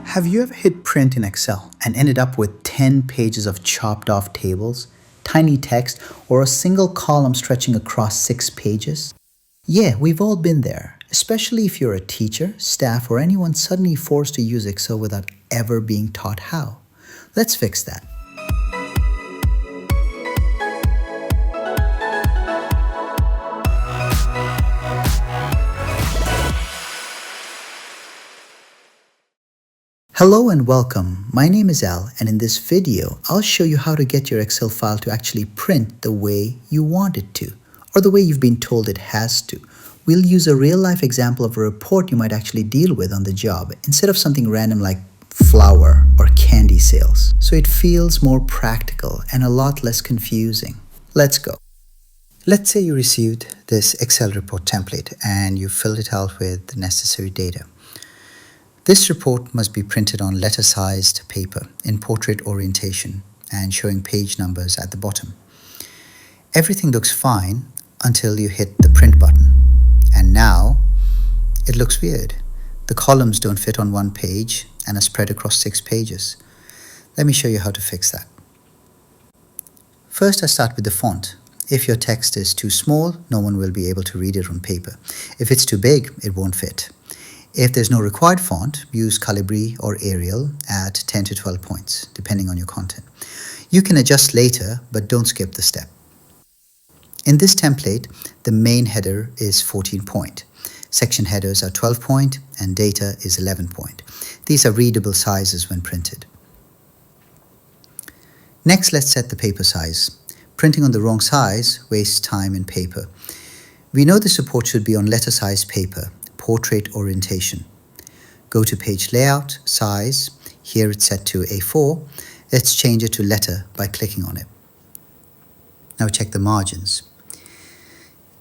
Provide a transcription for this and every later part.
Have you ever hit print in Excel and ended up with 10 pages of chopped off tables, tiny text, or a single column stretching across 6 pages? Yeah, we've all been there, especially if you're a teacher, staff, or anyone suddenly forced to use Excel without ever being taught how. Let's fix that. Hello and welcome. My name is Al, and in this video, I'll show you how to get your Excel file to actually print the way you want it to, or the way you've been told it has to. We'll use a real-life example of a report you might actually deal with on the job, instead of something random like flour or candy sales. So it feels more practical and a lot less confusing. Let's go. Let's say you received this Excel report template and you filled it out with the necessary data. This report must be printed on letter-sized paper in portrait orientation and showing page numbers at the bottom. Everything looks fine until you hit the print button. And now it looks weird. The columns don't fit on one page and are spread across 6 pages. Let me show you how to fix that. First, I start with the font. If your text is too small, no one will be able to read it on paper. If it's too big, it won't fit. If there's no required font, use Calibri or Arial at 10 to 12 points, depending on your content. You can adjust later, but don't skip the step. In this template, the main header is 14 point. Section headers are 12 point and data is 11 point. These are readable sizes when printed. Next, let's set the paper size. Printing on the wrong size wastes time and paper. We know this report should be on letter-sized paper, portrait orientation. Go to page layout, size. Here it's set to A4. Let's change it to letter by clicking on it. Now check the margins.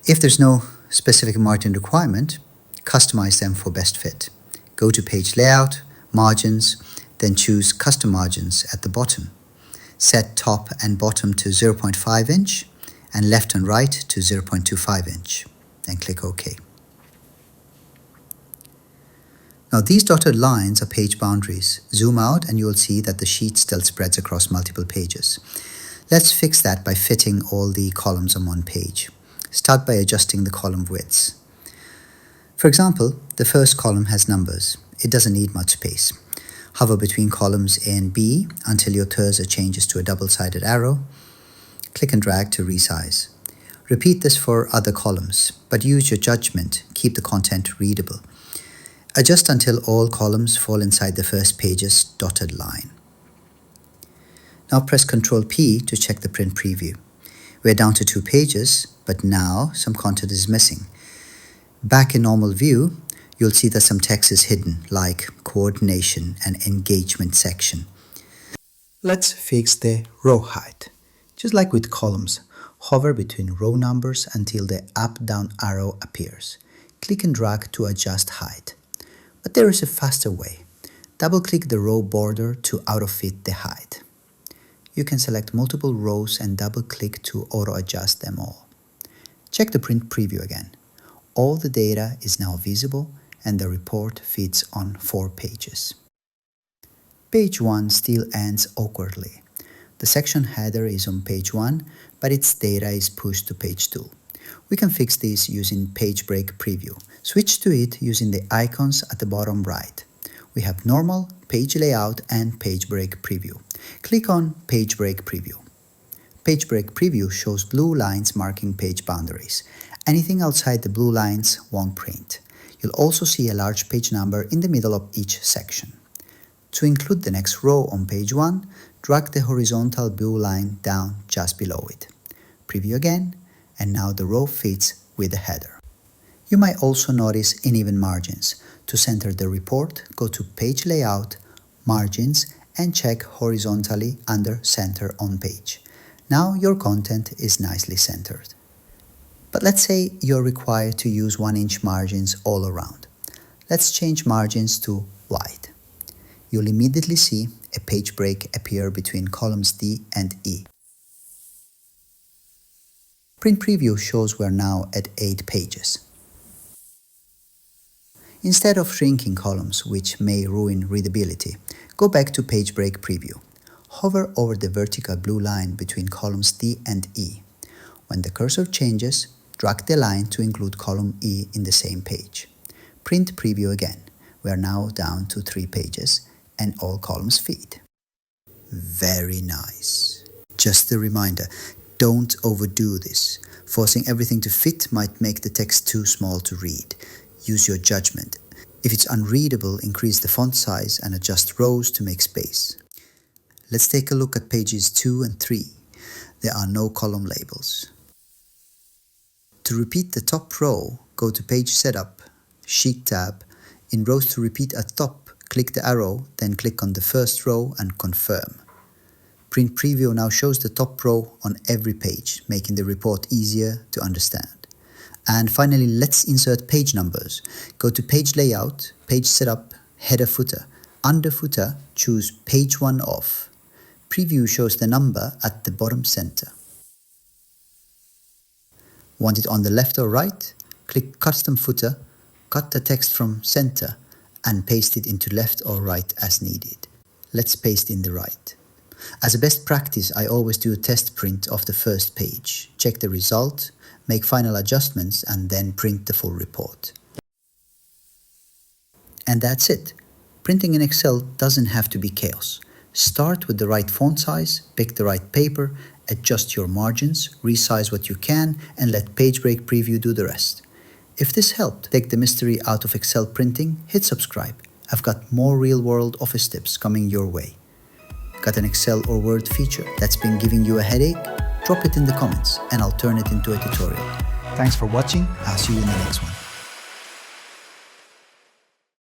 If there's no specific margin requirement, customize them for best fit. Go to page layout, margins, then choose custom margins at the bottom. Set top and bottom to 0.5 inch and left and right to 0.25 inch. Then click OK. Now these dotted lines are page boundaries. Zoom out and you will see that the sheet still spreads across multiple pages. Let's fix that by fitting all the columns on one page. Start by adjusting the column widths. For example, the first column has numbers. It doesn't need much space. Hover between columns A and B until your cursor changes to a double-sided arrow. Click and drag to resize. Repeat this for other columns, but use your judgment. Keep the content readable. Adjust until all columns fall inside the first page's dotted line. Now press Ctrl P to check the print preview. We're down to 2 pages, but now some content is missing. Back in normal view, you'll see that some text is hidden, like coordination and engagement section. Let's fix the row height. Just like with columns, hover between row numbers until the up-down arrow appears. Click and drag to adjust height. But there is a faster way. Double-click the row border to auto-fit the height. You can select multiple rows and double-click to auto-adjust them all. Check the print preview again. All the data is now visible and the report fits on 4 pages. Page 1 still ends awkwardly. The section header is on page 1, but its data is pushed to page 2. We can fix this using Page Break Preview. Switch to it using the icons at the bottom right. We have Normal, Page Layout, and Page Break Preview. Click on Page Break Preview. Page Break Preview shows blue lines marking page boundaries. Anything outside the blue lines won't print. You'll also see a large page number in the middle of each section. To include the next row on page 1, drag the horizontal blue line down just below it. Preview again, and now the row fits with the header. You might also notice uneven margins. To center the report, go to Page Layout, Margins, and check horizontally under Center on Page. Now your content is nicely centered. But let's say you're required to use 1-inch margins all around. Let's change margins to wide. You'll immediately see a page break appear between columns D and E. Print preview shows we're now at 8 pages. Instead of shrinking columns, which may ruin readability, go back to Page Break Preview. Hover over the vertical blue line between columns D and E. When the cursor changes, drag the line to include column E in the same page. Print Preview again. We are now down to 3 pages and all columns fit. Very nice. Just a reminder, don't overdo this. Forcing everything to fit might make the text too small to read. Use your judgment. If it's unreadable, increase the font size and adjust rows to make space. Let's take a look at pages 2 and 3. There are no column labels. To repeat the top row, go to Page Setup, Sheet tab. In Rows to repeat at top, click the arrow, then click on the first row and confirm. Print Preview now shows the top row on every page, making the report easier to understand. And finally, let's insert page numbers. Go to Page Layout, Page Setup, Header Footer. Under Footer, choose Page 1 Off. Preview shows the number at the bottom center. Want it on the left or right? Click Custom Footer, cut the text from center and paste it into left or right as needed. Let's paste in the right. As a best practice, I always do a test print of the first page, check the result, make final adjustments and then print the full report. And that's it. Printing in Excel doesn't have to be chaos. Start with the right font size, pick the right paper, adjust your margins, resize what you can, and let Page Break Preview do the rest. If this helped take the mystery out of Excel printing, hit subscribe. I've got more real-world office tips coming your way. Got an Excel or Word feature that's been giving you a headache? Drop it in the comments and I'll turn it into a tutorial. Thanks for watching. I'll see you in the next one.